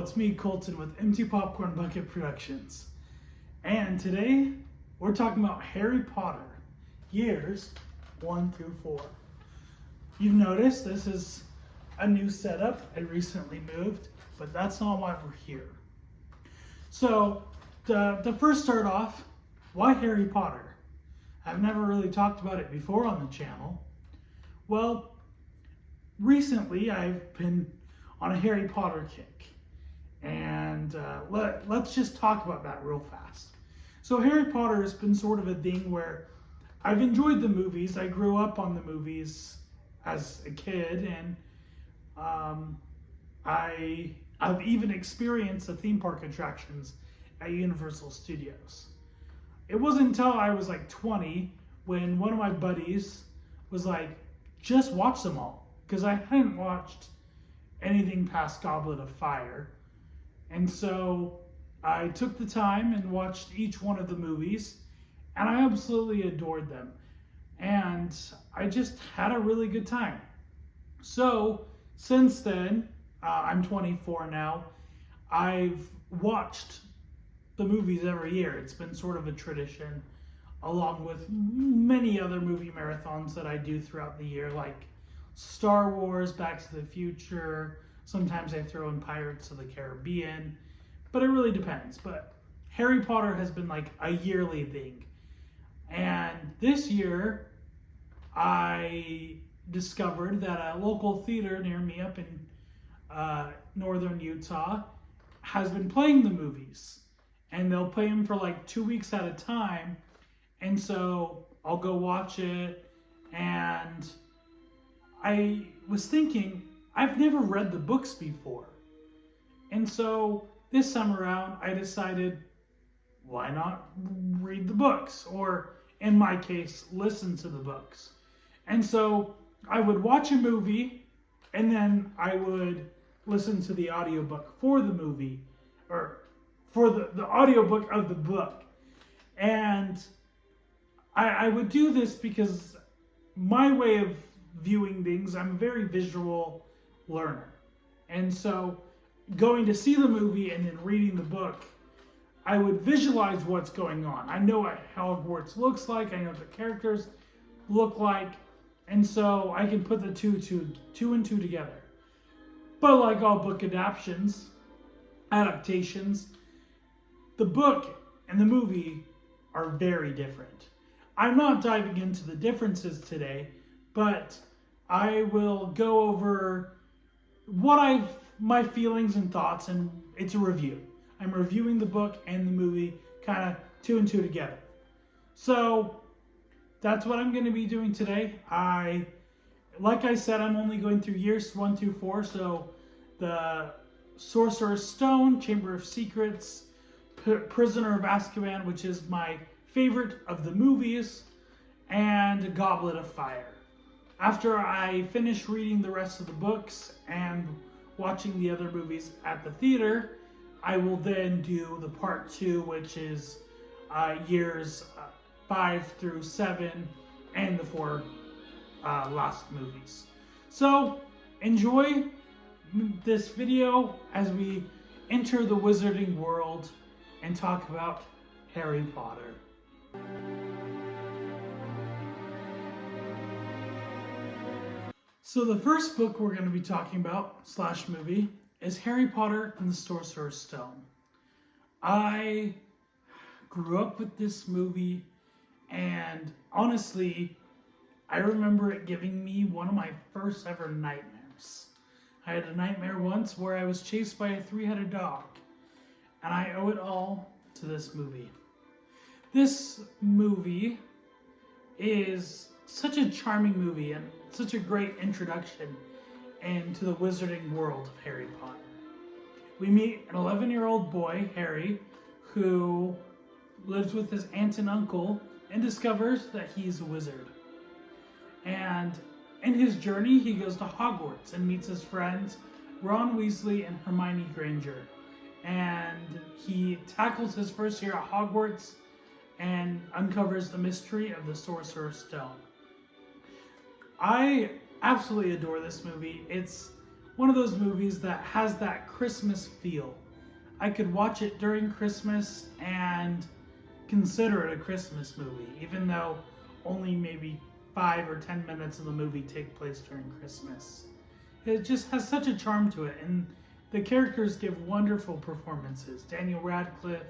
it's me, Colton, with Empty Popcorn Bucket Productions. And today, we're talking about Harry Potter, years 1 through 4. You've noticed this is a new setup. I recently moved, but that's not why we're here. So, to first start off, why Harry Potter? I've never really talked about it before on the channel. Well, recently I've been on a Harry Potter kick. And let's just talk about that real fast. So Harry Potter has been sort of a thing where I've enjoyed the movies. I grew up on the movies as a kid, and I've even experienced the theme park attractions at Universal Studios. It wasn't until I was like 20 when one of my buddies was like, just watch them all. Because I hadn't watched anything past Goblet of Fire. And so I took the time and watched each one of the movies, and I absolutely adored them. And I just had a really good time. So since then, I'm 24 now, I've watched the movies every year. It's been sort of a tradition, along with many other movie marathons that I do throughout the year, like Star Wars, Back to the Future. Sometimes I throw in Pirates of the Caribbean, but it really depends. But Harry Potter has been like a yearly thing. And this year, I discovered that a local theater near me up in northern Utah has been playing the movies. And they'll play them for like 2 weeks at a time. And so I'll go watch it. And I was thinking, I've never read the books before. And so this time around, I decided, why not read the books? Or in my case, listen to the books. And so I would watch a movie, and then I would listen to the audiobook for the movie, or for the audiobook of the book. And I would do this because my way of viewing things, I'm a very visual learner. And so going to see the movie and then reading the book, I would visualize what's going on. I know what Hogwarts looks like. I know what the characters look like. And so I can put the two and two together. But like all book adaptations, the book and the movie are very different. I'm not diving into the differences today, but I will go over my feelings and thoughts, and it's a review. I'm reviewing the book and the movie kind of two and two together. So that's what I'm going to be doing today. Like I said, I'm only going through years 1 through 4. So the Sorcerer's Stone, Chamber of Secrets, Prisoner of Azkaban, which is my favorite of the movies, and Goblet of Fire. After I finish reading the rest of the books and watching the other movies at the theater, I will then do the part 2, which is years 5 through 7 and the 4 last movies. So enjoy this video as we enter the wizarding world and talk about Harry Potter. So the first book we're going to be talking about, / movie, is Harry Potter and the Sorcerer's Stone. I grew up with this movie, and honestly, I remember it giving me one of my first ever nightmares. I had a nightmare once where I was chased by a 3-headed dog, and I owe it all to this movie. This movie is such a charming movie and such a great introduction into the wizarding world of Harry Potter. We meet an 11-year-old boy, Harry, who lives with his aunt and uncle and discovers that he's a wizard. And in his journey, he goes to Hogwarts and meets his friends Ron Weasley and Hermione Granger. And he tackles his first year at Hogwarts and uncovers the mystery of the Sorcerer's Stone. I absolutely adore this movie. It's one of those movies that has that Christmas feel. I could watch it during Christmas and consider it a Christmas movie, even though only maybe 5 or 10 minutes of the movie take place during Christmas. It just has such a charm to it, and the characters give wonderful performances. Daniel Radcliffe,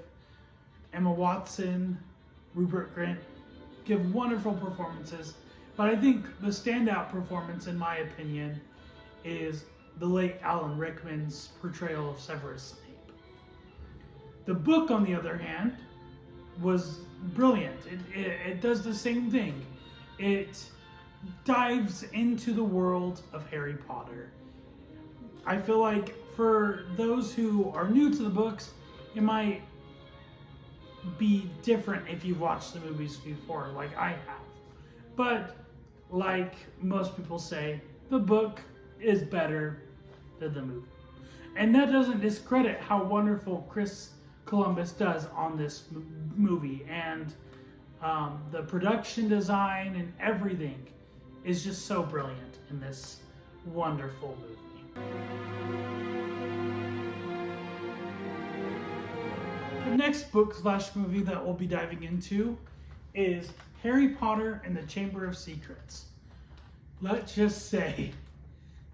Emma Watson, Rupert Grint give wonderful performances, but I think the standout performance, in my opinion, is the late Alan Rickman's portrayal of Severus Snape. The book, on the other hand, was brilliant. It does the same thing. It dives into the world of Harry Potter. I feel like for those who are new to the books, it might be different if you've watched the movies before, like I have. But like most people say, the book is better than the movie. And that doesn't discredit how wonderful Chris Columbus does on this movie. And the production design and everything is just so brilliant in this wonderful movie. The next book/movie that we'll be diving into is Harry Potter and the Chamber of Secrets. Let's just say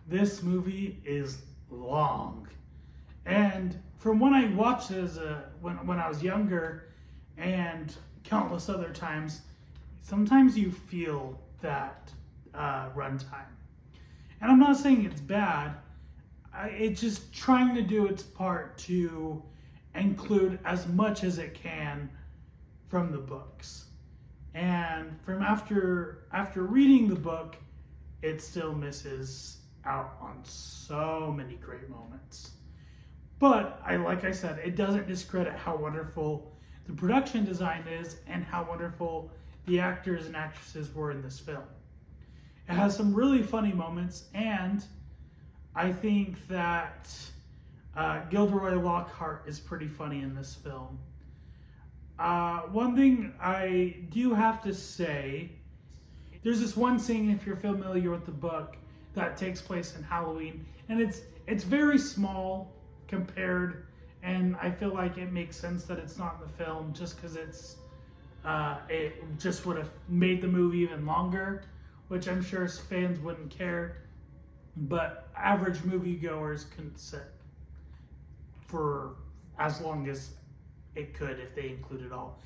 this movie is long. And from when I watched it when I was younger and countless other times, sometimes you feel that runtime. And I'm not saying it's bad. It's just trying to do its part to include as much as it can from the books. And from after reading the book, it still misses out on so many great moments. But like I said, it doesn't discredit how wonderful the production design is and how wonderful the actors and actresses were in this film. It has some really funny moments, and I think that Gilderoy Lockhart is pretty funny in this film. One thing I do have to say, there's this one scene, if you're familiar with the book, that takes place in Halloween, and it's very small compared, and I feel like it makes sense that it's not in the film just because it just would have made the movie even longer, which I'm sure fans wouldn't care, but average moviegoers couldn't sit for as long as it could if they include it all.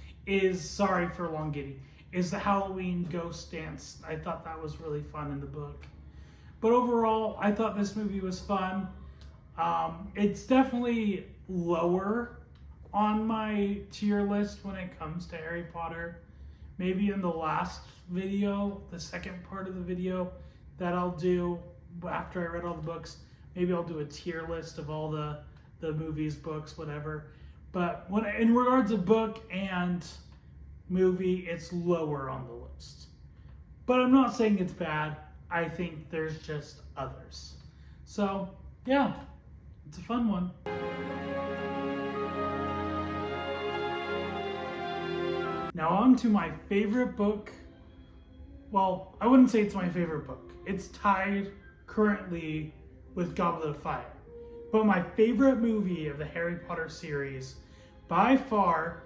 Sorry for elongating, is the Halloween ghost dance. I thought that was really fun in the book. But overall, I thought this movie was fun. It's definitely lower on my tier list when it comes to Harry Potter. Maybe in the last video, the second part of the video that I'll do after I read all the books, maybe I'll do a tier list of all the movies, books, whatever. But in regards to book and movie, it's lower on the list. But I'm not saying it's bad. I think there's just others. So, yeah, it's a fun one. Now on to my favorite book. Well, I wouldn't say it's my favorite book. It's tied currently with Goblet of Fire. But my favorite movie of the Harry Potter series, by far,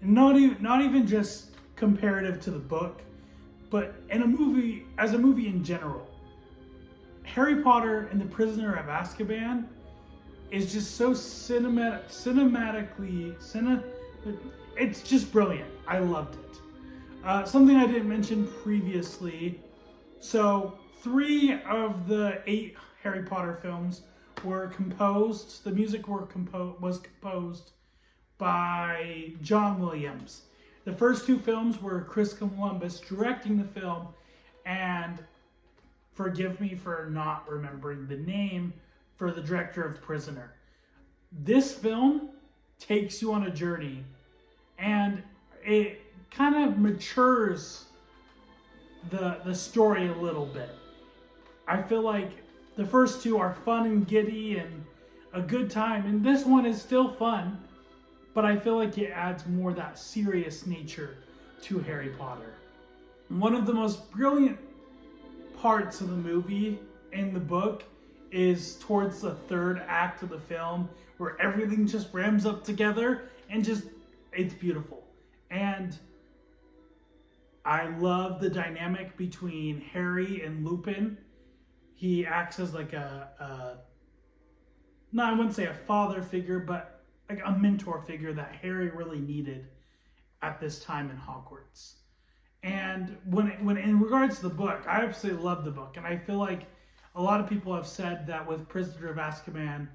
not even just comparative to the book, but as a movie in general, Harry Potter and the Prisoner of Azkaban is just so cinematically, it's just brilliant. I loved it. Something I didn't mention previously. So 3 of the 8 Harry Potter films were composed. The music was composed by John Williams. The first 2 films were Chris Columbus directing the film, and forgive me for not remembering the name for the director of Prisoner. This film takes you on a journey, and it kind of matures the story a little bit. I feel like the first 2 are fun and giddy and a good time, and this one is still fun, but I feel like it adds more that serious nature to Harry Potter. One of the most brilliant parts of the movie in the book is towards the third act of the film, where everything just rams up together and just, it's beautiful. And I love the dynamic between Harry and Lupin. He acts as like no, I wouldn't say a father figure, but like a mentor figure that Harry really needed at this time in Hogwarts. And when in regards to the book, I absolutely love the book, and I feel like a lot of people have said that with Prisoner of Azkaban,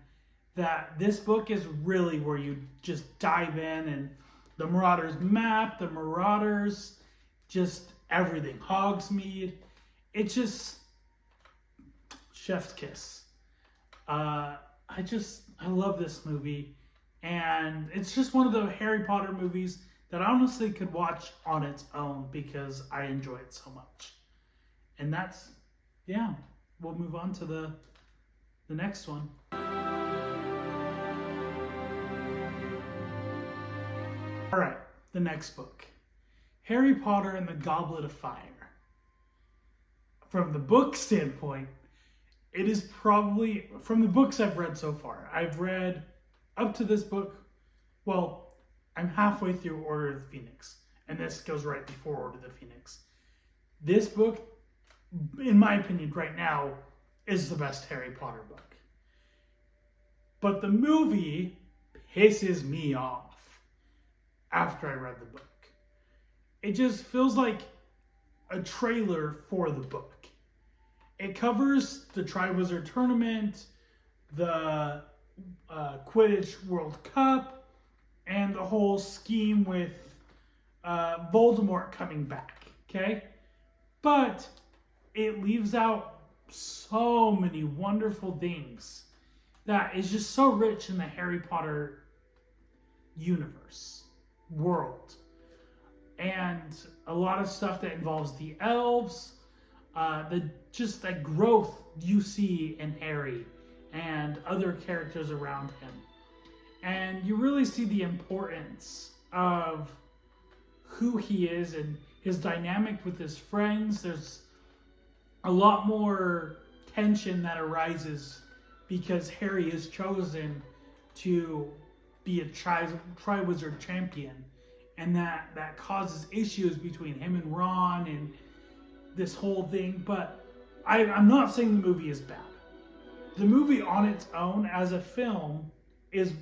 that this book is really where you just dive in, and the Marauders map, the Marauders, just everything, Hogsmeade. It's just chef's kiss. I love this movie, and it's just one of the Harry Potter movies that I honestly could watch on its own because I enjoy it so much. And that's, yeah, we'll move on to the next one. All right, the next book, Harry Potter and the Goblet of Fire. From the book standpoint, it is probably, from the books I've read so far, I've read up to this book, well, I'm halfway through Order of the Phoenix, and this goes right before Order of the Phoenix. This book, in my opinion, right now, is the best Harry Potter book. But the movie pisses me off after I read the book. It just feels like a trailer for the book. It covers the Triwizard Tournament, the Quidditch World Cup, and the whole scheme with Voldemort coming back, okay? But it leaves out so many wonderful things that is just so rich in the Harry Potter universe, world. And a lot of stuff that involves the elves, just that growth you see in Harry and other characters around him. And you really see the importance of who he is and his dynamic with his friends. There's a lot more tension that arises because Harry is chosen to be a Triwizard champion. And that causes issues between him and Ron and this whole thing. But I'm not saying the movie is bad. The movie on its own as a film is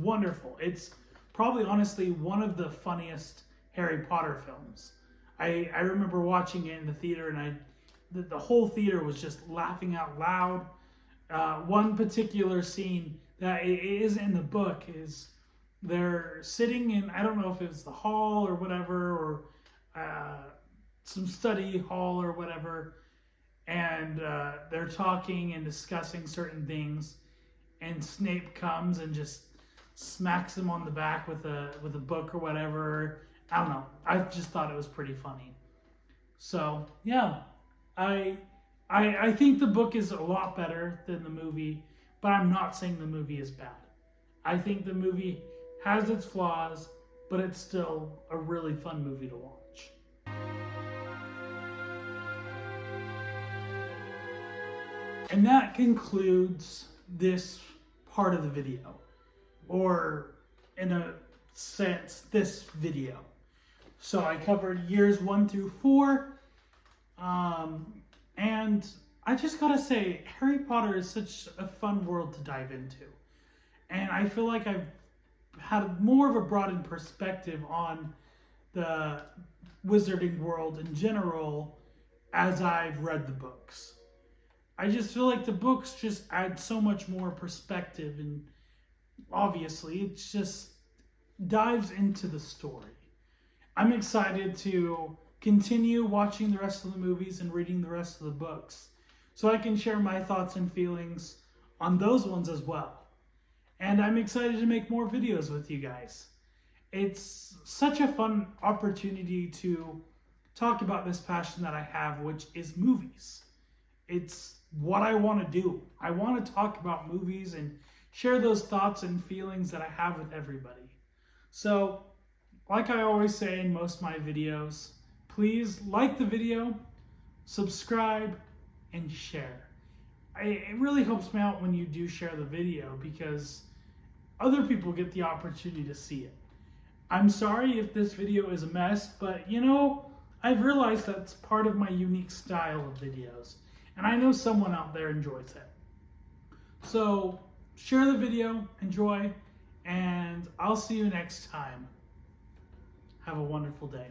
wonderful. It's probably honestly one of the funniest Harry Potter films. I remember watching it in the theater, and the whole theater was just laughing out loud. One particular scene that is in the book is they're sitting in, I don't know if it's the hall or whatever, or some study hall or whatever, and they're talking and discussing certain things, and Snape comes and just smacks him on the back with a book or whatever. I don't know. I just thought it was pretty funny. So yeah, I think the book is a lot better than the movie, but I'm not saying the movie is bad. I think the movie has its flaws, but it's still a really fun movie to watch. And that concludes this part of the video, or in a sense, this video. So I covered years 1 through 4, and I just gotta say, Harry Potter is such a fun world to dive into. And I feel like I've had more of a broadened perspective on the wizarding world in general as I've read the books. I just feel like the books just add so much more perspective, and obviously it just dives into the story. I'm excited to continue watching the rest of the movies and reading the rest of the books so I can share my thoughts and feelings on those ones as well. And I'm excited to make more videos with you guys. It's such a fun opportunity to talk about this passion that I have, which is movies. It's what I want to do. I want to talk about movies and share those thoughts and feelings that I have with everybody. So, like I always say in most of my videos, please like the video, subscribe, and share. it really helps me out when you do share the video because other people get the opportunity to see it. I'm sorry if this video is a mess, but you know, I've realized that's part of my unique style of videos, and I know someone out there enjoys it. So share the video, enjoy, and I'll see you next time. Have a wonderful day.